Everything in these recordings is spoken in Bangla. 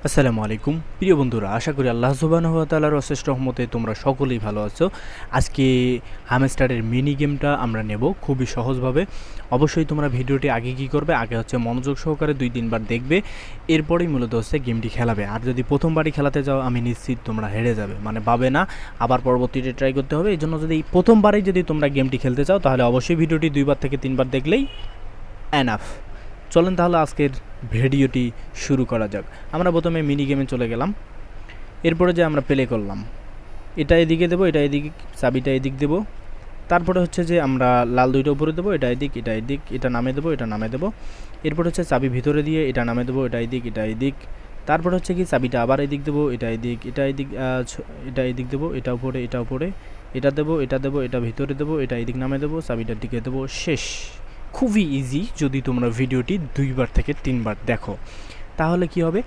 আসসালামু আলাইকুম প্রিয় বন্ধুরা, আশা করি আল্লাহ সুবহানাহু ওয়া তাআলার অশেষ রহমতে তোমরা সকলেই ভালো আছো। আজকে হামস্টারের মিনি গেমটা আমরা নেব খুবই সহজভাবে। অবশ্যই তোমরা ভিডিওটি আগে কী করবে, আগে হচ্ছে মনোযোগ সহকারে 2-3 বার দেখবে, এরপরেই মূলত হচ্ছে গেমটি খেলাবে। আর যদি প্রথমবারই খেলাতে যাও আমি নিশ্চিত তোমরা হেরে যাবে, মানে পাবে না, আবার পরবর্তীতে ট্রাই করতে হবে। এই জন্য যদি প্রথমবারেই যদি তোমরা গেমটি খেলতে চাও তাহলে অবশ্যই ভিডিওটি 2বার থেকে 3বার দেখলেই এনাফ। চলেন তাহলে আজকের ভিডিওটি শুরু করা যাক। আমরা প্রথমে মিনি গেমে চলে গেলাম, এরপরে যে আমরা প্লে করলাম, এটা এদিকে দেবো, এটা এদিকে, চাবিটা এদিক দেবো। তারপরে হচ্ছে যে আমরা লাল দুইটা উপরে দেবো, এটা এদিক, এটা এদিক, এটা নামে দেবো, এটা নামে দেবো। এরপর হচ্ছে চাবি ভিতরে দিয়ে এটা নামে দেবো, এটা এদিক, এটা এদিক। তারপর হচ্ছে কি চাবিটা আবার এদিক দেবো, এটা এদিক, এটা এদিক, এটা এদিক দেবো, এটা উপরে, এটা উপরে, এটা দেবো, এটা দেবো, এটা ভিতরে দেবো, এটা এদিক নামে দেবো, চাবিটার দিকে দেবো, শেষ। খুবই ইজি। যদি তোমরা ভিডিওটি 2বার থেকে 3বার দেখো তাহলে কি হবে,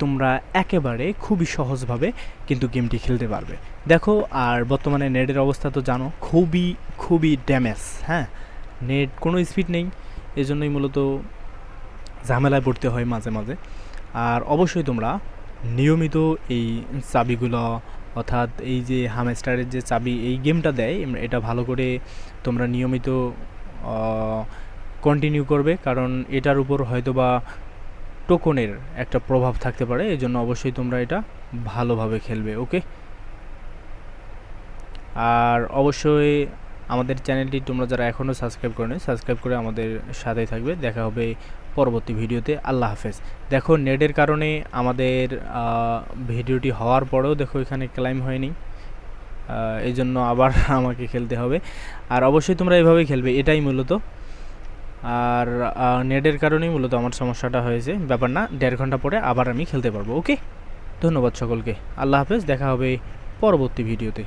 তোমরা একেবারে খুবই সহজভাবে কিন্তু গেমটি খেলতে পারবে। দেখো, আর বর্তমানে নেটের অবস্থা তো জানো, খুবই খুবই ড্যামেজ। হ্যাঁ, নেট কোনো স্পিড নেই, এজন্যই মূলত ঝামেলায় পড়তে হয় মাঝে মাঝে। আর অবশ্যই তোমরা নিয়মিত এই চাবিগুলো, অর্থাৎ এই যে হামস্টারের যে চাবি এই গেমটা দেয়, এটা ভালো করে তোমরা নিয়মিত কন্টিনিউ করবে, কারণ এটার উপর হয়তোবা টোকনের একটা প্রভাব থাকতে পারে। এই জন্য অবশ্যই তোমরা এটা ভালোভাবে খেলবে, ওকে। আর অবশ্যই আমাদের চ্যানেলটি তোমরা যারা এখনও সাবস্ক্রাইব করো, সাবস্ক্রাইব করে আমাদের সাথেই থাকবে। দেখা হবে পরবর্তী ভিডিওতে। আল্লাহ হাফেজ। দেখো, নেটের কারণে আমাদের ভিডিওটি হওয়ার পরেও দেখো এখানে ক্লাইম হয়নি, এই জন্য আবার আমাকে খেলতে হবে। আর অবশ্যই তোমরা এভাবেই খেলবে, এটাই মূলত। আর নেটের কারণেই মূলত আমার সমস্যাটা হয়েছে, ব্যাপার না, 1.5 ঘন্টা পরে আবার আমি খেলতে পারবো, ওকে। ধন্যবাদ সকলকে, আল্লাহ হাফেজ। দেখা হবে পরবর্তী ভিডিওতে।